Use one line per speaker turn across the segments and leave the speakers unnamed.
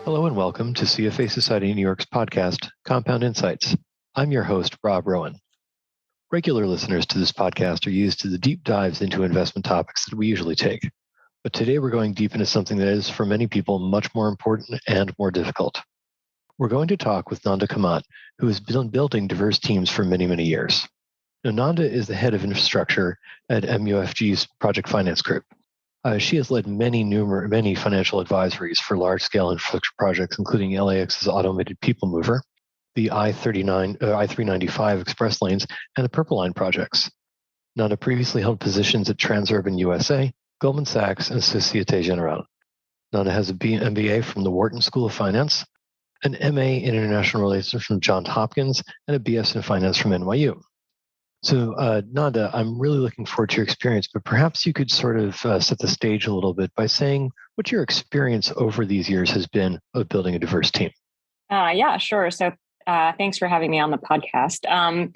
Hello and welcome to CFA Society New York's podcast, Compound Insights. I'm your host, Rob Rowan. Regular listeners to this podcast are used to the deep dives into investment topics that we usually take. But today we're going deep into something that is, for many people, much more important and more difficult. We're going to talk with Nanda Kamat, who has been building diverse teams for many, many years. Now, Nanda is the head of infrastructure at MUFG's project finance group. She has led many financial advisories for large-scale infrastructure projects, including LAX's automated people mover, the I-395 express lanes, and the Purple Line projects. Nanda previously held positions at Transurban USA, Goldman Sachs, and Societe Generale. Nanda has an MBA from the Wharton School of Finance, an MA in International Relations from Johns Hopkins, and a BS in Finance from NYU. So, Nanda, I'm really looking forward to your experience, but perhaps you could sort of set the stage a little bit by saying what your experience over these years has been of building a diverse team.
Yeah, sure. So thanks for having me on the podcast. I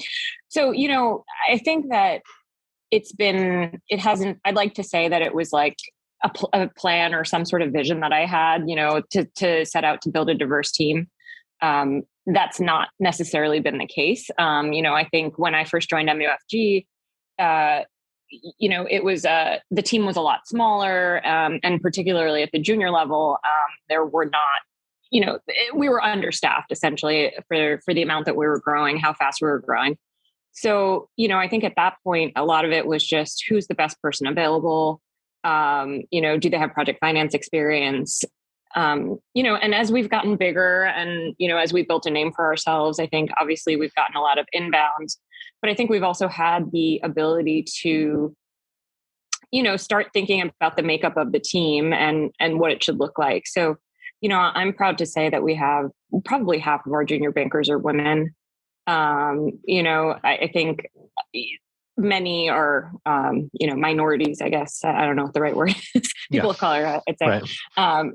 think that I'd like to say that it was like a plan or some sort of vision that I had, to set out to build a diverse team. That's not necessarily been the case. I think when I first joined MUFG, it was the team was a lot smaller, and particularly at the junior level, there were not, we were understaffed essentially for the amount that we were growing, how fast we were growing. So, I think at that point, a lot of it was just who's the best person available. Do they have project finance experience? And as we've gotten bigger and, as we built a name for ourselves, I think obviously we've gotten a lot of inbounds, but I think we've also had the ability to, start thinking about the makeup of the team and what it should look like. So, I'm proud to say that we have probably half of our junior bankers are women. I think many are, minorities, I guess. I don't know what the right word is. People of color, I'd say. Right. I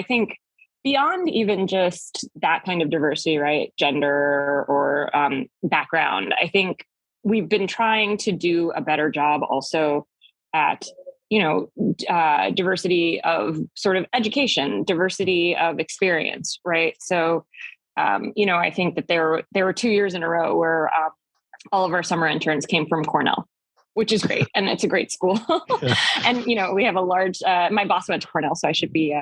think beyond even just that kind of diversity, right? Gender or background, I think we've been trying to do a better job also at, diversity of sort of education, diversity of experience, right? So, I think that there were 2 years in a row where all of our summer interns came from Cornell, which is great. And it's a great school. And, we have a large, my boss went to Cornell, so I should be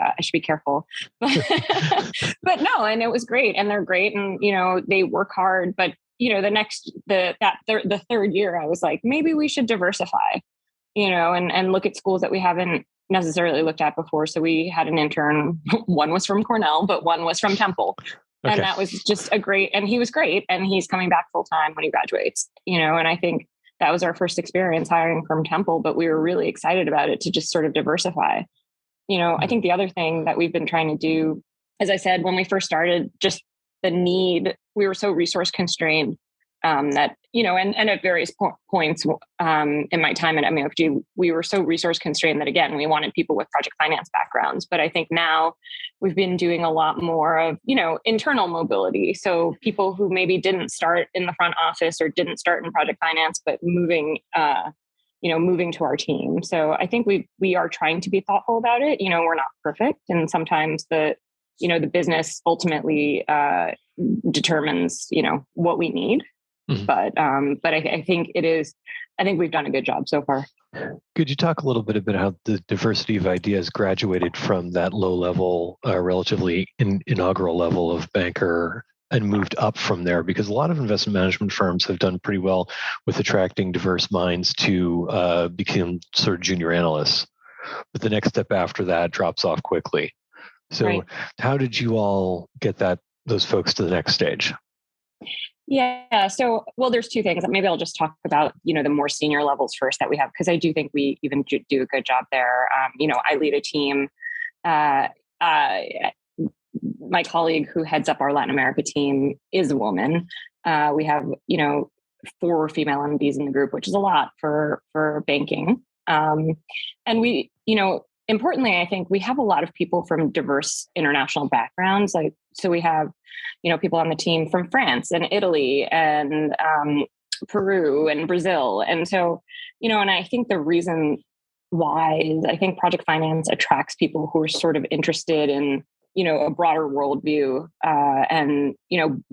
careful, but no, and it was great and they're great. And, they work hard, but the third year I was like, maybe we should diversify, and look at schools that we haven't necessarily looked at before. So we had an intern, one was from Cornell, but one was from Temple. Okay. And that was just and he was great. And he's coming back full time when he graduates, and I think that was our first experience hiring from Temple, but we were really excited about it to just sort of diversify. I think the other thing that we've been trying to do, as I said, when we first started, just the need, we were so resource constrained that, and at various points in my time at MUFG, we were so resource constrained that, again, we wanted people with project finance backgrounds. But I think now we've been doing a lot more of, internal mobility. So people who maybe didn't start in the front office or didn't start in project finance, but moving to our team. So I think we are trying to be thoughtful about it. We're not perfect. And sometimes the business ultimately determines, what we need. Mm-hmm. But I think I think we've done a good job so far.
Could you talk a little bit about how the diversity of ideas graduated from that low level, relatively inaugural level of banker and moved up from there? Because a lot of investment management firms have done pretty well with attracting diverse minds to become sort of junior analysts. But the next step after that drops off quickly. So right. How did you all get those folks to the next stage?
Yeah. So, there's two things. Maybe I'll just talk about, the more senior levels first that we have, because I do think we even do a good job there. I lead a team. My colleague who heads up our Latin America team is a woman. We have, 4 female MDs in the group, which is a lot for banking. And we, importantly, I think we have a lot of people from diverse international backgrounds. So we have, people on the team from France and Italy and Peru and Brazil. And so, and I think the reason wise. I think project finance attracts people who are sort of interested in, a broader worldview, and,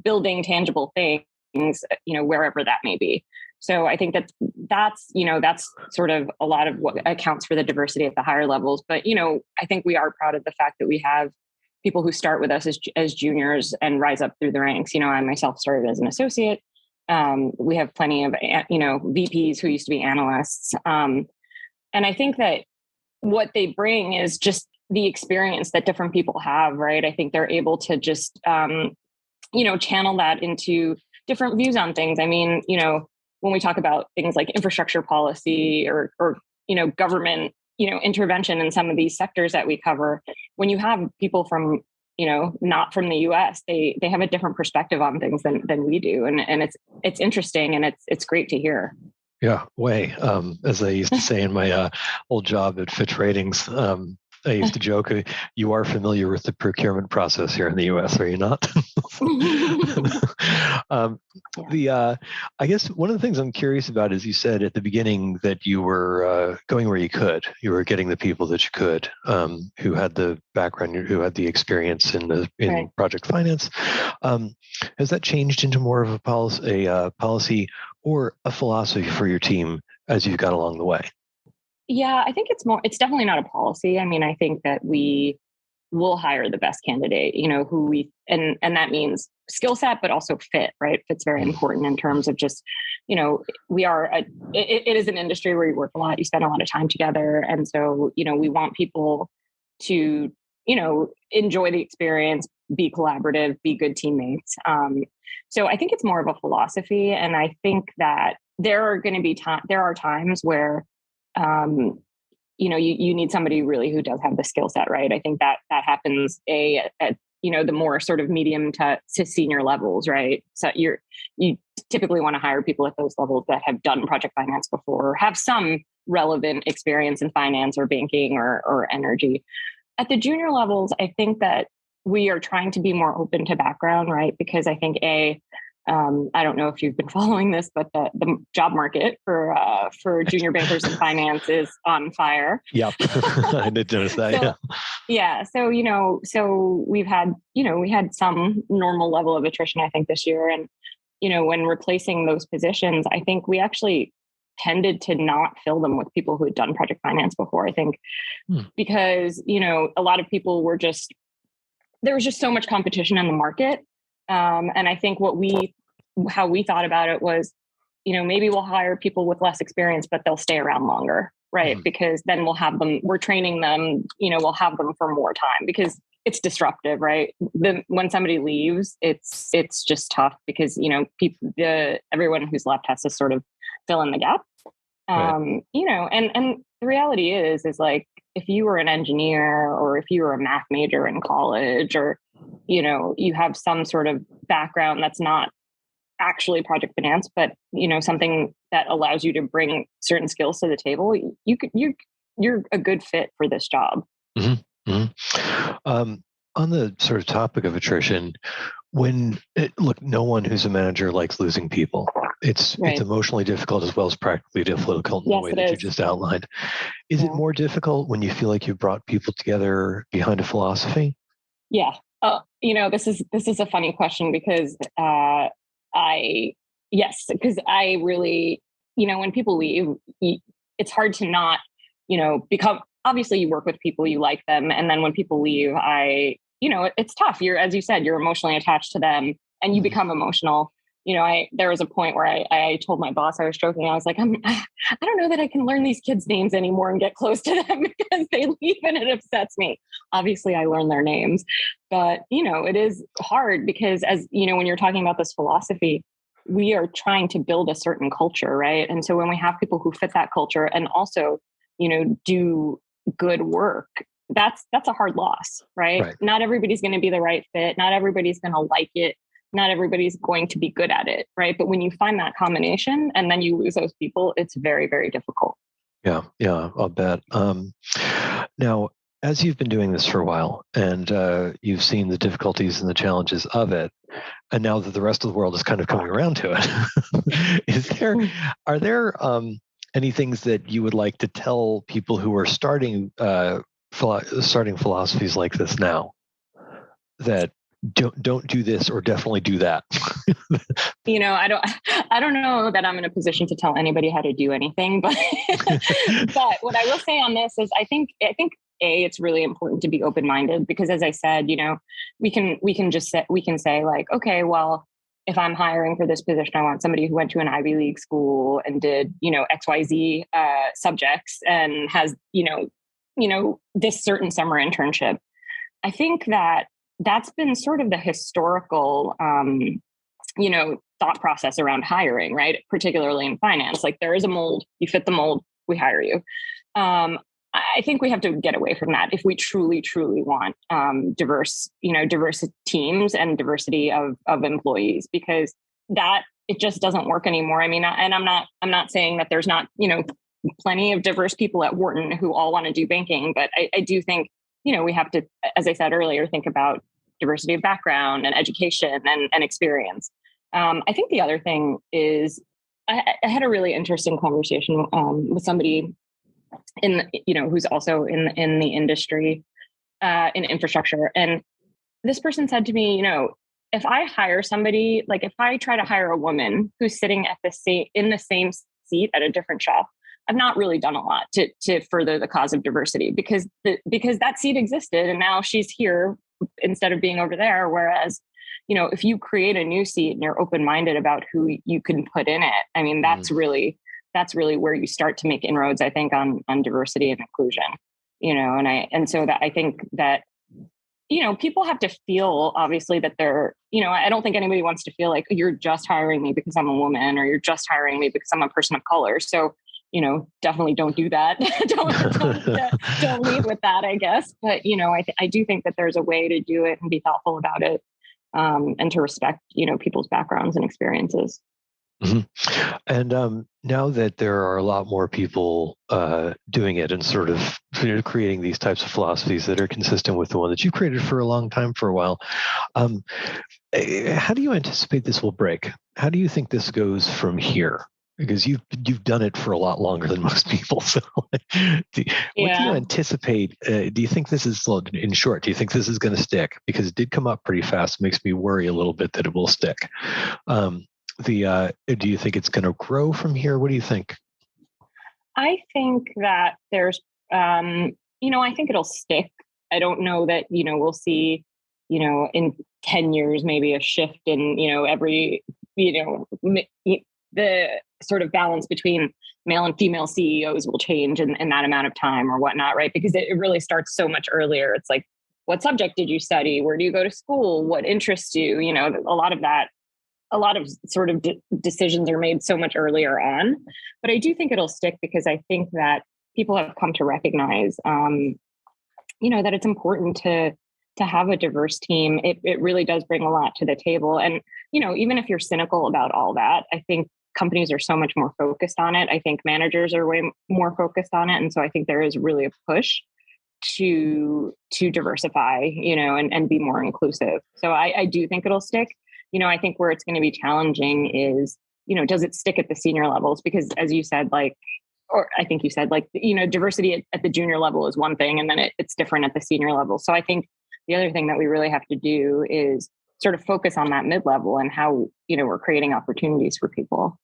building tangible things, wherever that may be. So I think that's sort of a lot of what accounts for the diversity at the higher levels. But, I think we are proud of the fact that we have people who start with us as juniors and rise up through the ranks. I myself started as an associate. We have plenty of, VPs who used to be analysts. And I think that what they bring is just the experience that different people have, right? I think they're able to just, channel that into different views on things. I mean, when we talk about things like infrastructure policy or government, intervention in some of these sectors that we cover, when you have people from, not from the US, they have a different perspective on things than we do. And it's interesting and it's great to hear.
Yeah, way. As I used to say in my old job at Fitch Ratings, I used to joke, you are familiar with the procurement process here in the US, are you not? I guess one of the things I'm curious about is you said at the beginning that you were going where you could. You were getting the people that you could, who had the background, who had the experience in
Right.
project finance. Has that changed into more of a policy or a philosophy for your team as you've got along the way?
Yeah, I think it's definitely not a policy. I mean, I think that we will hire the best candidate, and that means skill set, but also fit, right? Fit's very important in terms of just, it is an industry where you work a lot, you spend a lot of time together. And so, we want people to, enjoy the experience, be collaborative, be good teammates. So I think it's more of a philosophy. And I think that there are times where, you need somebody really who does have the skill set, right? I think that happens at the more sort of medium to senior levels, right? So you typically want to hire people at those levels that have done project finance before, or have some relevant experience in finance or banking or energy. At the junior levels, I think that we are trying to be more open to background, right? Because I think I don't know if you've been following this, but the job market for junior bankers in finance is on fire.
Yep, I did notice that.
Yeah. So we had some normal level of attrition, I think, this year, and when replacing those positions, I think we actually tended to not fill them with people who had done project finance before. I think because a lot of people there was just so much competition in the market. And I think how we thought about it was, maybe we'll hire people with less experience, but they'll stay around longer, right? Because then we're training them, we'll have them for more time because it's disruptive, right? When somebody leaves, it's just tough because, everyone who's left has to sort of fill in the gap. Right. And the reality is like, if you were an engineer or if you were a math major in college, or, you have some sort of background that's not actually project finance, but, something that allows you to bring certain skills to the table, you're a good fit for this job.
Mm-hmm. Mm-hmm. On the sort of topic of attrition, no one who's a manager likes losing people. It's emotionally difficult as well as practically difficult in the way that you just outlined. Is it more difficult when you feel like you brought people together behind a philosophy?
Yeah. This is a funny question because I really, when people leave, it's hard to not, become, obviously you work with people, you like them. And then when people leave, it's tough. As you said, you're emotionally attached to them and you become emotional. There was a point where I told my boss, I was joking, I was like, I don't know that I can learn these kids' names anymore and get close to them because they leave and it upsets me. Obviously I learned their names, but it is hard because when you're talking about this philosophy, we are trying to build a certain culture, right? And so when we have people who fit that culture and also, do good work, that's a hard loss, right? Not everybody's going to be the right fit. Not everybody's going to like it. Not everybody's going to be good at it, right? But when you find that combination and then you lose those people, it's very, very difficult.
Yeah, I'll bet. Now, as you've been doing this for a while and you've seen the difficulties and the challenges of it, and now that the rest of the world is kind of coming around to it, are there any things that you would like to tell people who are starting philosophies like this now, that don't do this or definitely do that?
I don't know that I'm in a position to tell anybody how to do anything, but but what I will say on this is I think it's really important to be open-minded, because as I said, we can say like, okay, well, if I'm hiring for this position, I want somebody who went to an Ivy League school and did, XYZ subjects and has, this certain summer internship. I think that that's been sort of the historical, thought process around hiring, right? Particularly in finance. Like, there is a mold, you fit the mold, we hire you. I think we have to get away from that if we truly, truly want diverse teams and diversity of employees, because that it just doesn't work anymore. I mean, and I'm not saying that there's not, plenty of diverse people at Wharton who all want to do banking, but I do think, we have to, as I said earlier, think about diversity of background and education and experience. I think the other thing is I had a really interesting conversation with somebody who's also in the industry, in infrastructure. And this person said to me, if I hire somebody, like if I try to hire a woman who's sitting in the same seat at a different shop, I've not really done a lot to further the cause of diversity, because that seat existed and now she's here instead of being over there. Whereas, if you create a new seat and you're open-minded about who you can put in it, I mean, that's really where you start to make inroads, I think, on diversity and inclusion, so that I think that, people have to feel, obviously, that they're, I don't think anybody wants to feel like you're just hiring me because I'm a woman, or you're just hiring me because I'm a person of color. So, definitely don't do that. don't lead with that, I guess. But, I do think that there's a way to do it and be thoughtful about it, and to respect, people's backgrounds and experiences.
Mm-hmm. And now that there are a lot more people doing it and sort of creating these types of philosophies that are consistent with the one that you created for a long time, for a while, how do you anticipate this will break? How do you think this goes from here? Because you've done it for a lot longer than most people. So, what do you anticipate? Do you think this is, in short, do you think this is going to stick? Because it did come up pretty fast. It makes me worry a little bit that it will stick. Do you think it's going to grow from here? What do you think?
I think that there's, I think it'll stick. I don't know that, we'll see, in 10 years, maybe a shift in, every, the sort of balance between male and female CEOs will change in that amount of time or whatnot, right? Because it really starts so much earlier. It's like, what subject did you study? Where do you go to school? What interests you? A lot of sort of decisions are made so much earlier on. But I do think it'll stick, because I think that people have come to recognize, that it's important to have a diverse team. It really does bring a lot to the table. And, even if you're cynical about all that, I think companies are so much more focused on it. I think managers are way more focused on it. And so I think there is really a push to diversify, and be more inclusive. So I do think it'll stick. I think where it's going to be challenging is, does it stick at the senior levels? Because as you said, diversity at the junior level is one thing, and then it's different at the senior level. So I think the other thing that we really have to do is sort of focus on that mid-level and how, we're creating opportunities for people.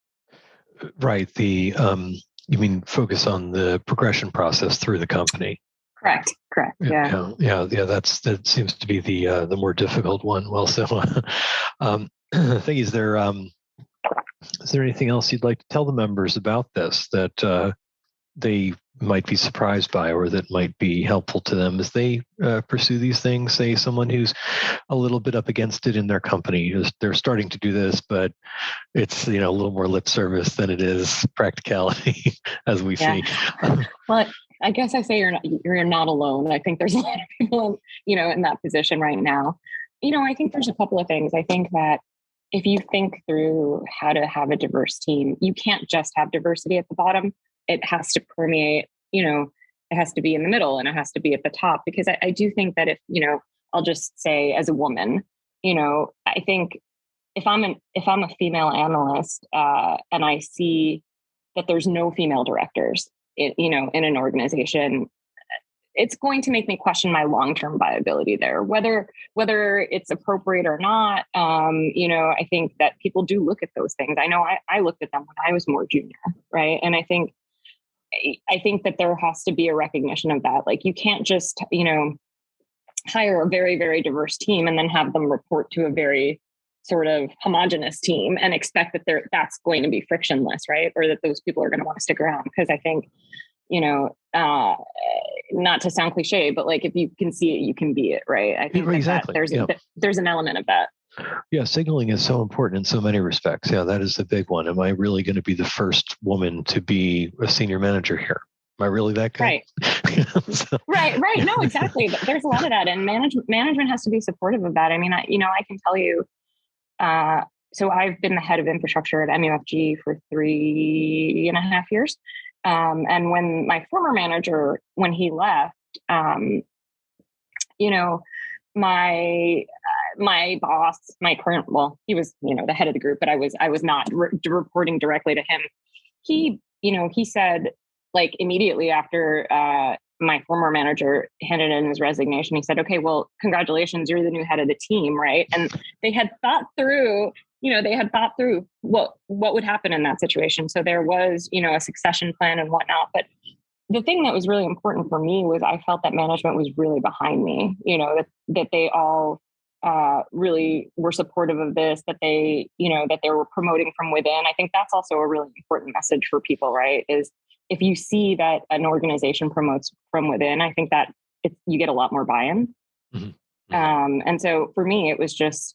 Right. You mean focus on the progression process through the company?
Correct.
Yeah. That seems to be the more difficult one. Well, so the thing is, is there anything else you'd like to tell the members about this that they might be surprised by, or that might be helpful to them as they pursue these things? Say someone who's a little bit up against it in their company, they're starting to do this, but it's a little more lip service than it is practicality, as we see.
Well, I guess I say you're not alone. I think there's a lot of people, in that position right now. I think there's a couple of things. I think that if you think through how to have a diverse team, you can't just have diversity at the bottom. It has to permeate, it has to be in the middle, and it has to be at the top. Because I do think that if, I'll just say as a woman, I think if I'm a female analyst, and I see that there's no female directors, in an organization, it's going to make me question my long-term viability there, whether it's appropriate or not. I think that people do look at those things. I know I looked at them when I was more junior, right? And I think that there has to be a recognition of that. Like, you can't just, hire a very, very diverse team and then have them report to a very sort of homogenous team and expect that that's going to be frictionless, right? Or that those people are going to want to stick around. Because I think, not to sound cliche, but like, if you can see it, you can be it, right? I think
exactly.
There's an element of that.
Yeah, signaling is so important in so many respects. Yeah, that is the big one. Am I really going to be the first woman to be a senior manager here? Am I really that good?
Right. Right. No, exactly. There's a lot of that, and management has to be supportive of that. I mean, I can tell you. So I've been the head of infrastructure at MUFG for 3.5 years. And when my former manager, when he left, my boss, my current, he was, the head of the group, but I was not reporting directly to him. He said, like, immediately after, my former manager handed in his resignation, he said, okay, well, congratulations, you're the new head of the team. Right. And they had thought through what would happen in that situation. So there was, a succession plan and whatnot. But the thing that was really important for me was I felt that management was really behind me, that they all really were supportive of this, that they were promoting from within. I think that's also a really important message for people, right? Is if you see that an organization promotes from within, I think that you get a lot more buy-in. Mm-hmm. And so for me, it was just,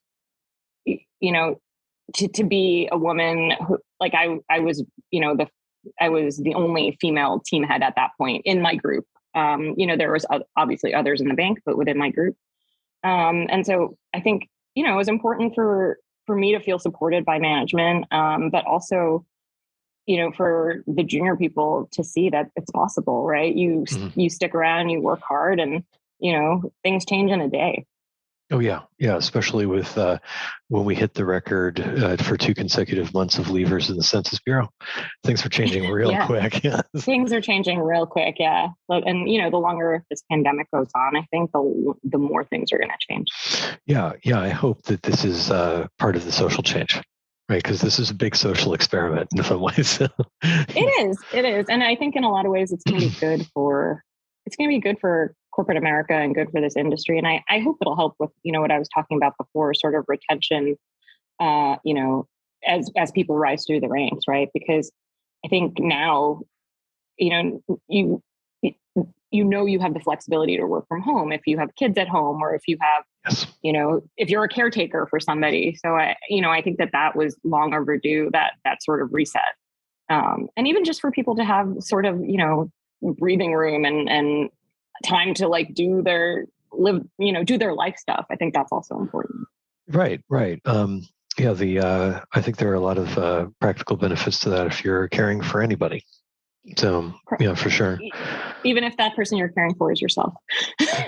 to be a woman who, like, I was the only female team head at that point in my group. There was obviously others in the bank, but within my group. And so I think, it was important for me to feel supported by management, but also, for the junior people to see that it's possible, right? You stick around, you work hard, and, things change in a day.
Oh, yeah. Yeah. Especially with when we hit the record for 2 consecutive months of leavers in the Census Bureau, things are changing real quick. Yeah.
Things are changing real quick. Yeah. And, the longer this pandemic goes on, I think the more things are going to change.
Yeah. Yeah. I hope that this is part of the social change, right? Because this is a big social experiment in some ways.
It is. And I think in a lot of ways, it's going to be good for corporate America and good for this industry. And I hope it'll help with, what I was talking about before, sort of retention, as people rise through the ranks, right? Because I think now, you have the flexibility to work from home if you have kids at home, or if you have,
yes,
if you're a caretaker for somebody. So I think that was long overdue, that sort of reset. And even just for people to have sort of, breathing room and time to like do their life stuff. I think that's also important.
Right. I think there are a lot of practical benefits to that if you're caring for anybody. So, yeah, for sure.
Even if that person you're caring for is yourself.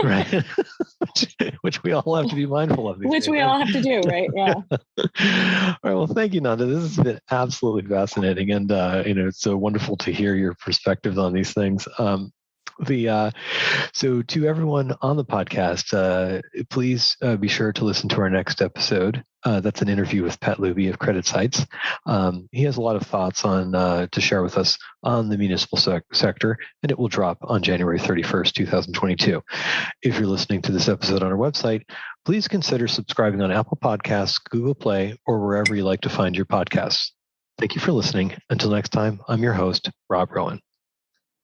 Right. Which we all have to be mindful of.
Which we all have to do, right? Yeah.
All right. Well, thank you, Nanda. This has been absolutely fascinating. And, it's so wonderful to hear your perspectives on these things. So to everyone on the podcast, please be sure to listen to our next episode. That's an interview with Pat Luby of Credit Sites. He has a lot of thoughts on to share with us on the municipal sector, and it will drop on January 31st, 2022. If you're listening to this episode on our website, please consider subscribing on Apple Podcasts, Google Play, or wherever you like to find your podcasts. Thank you for listening. Until next time, I'm your host, Rob Rowan.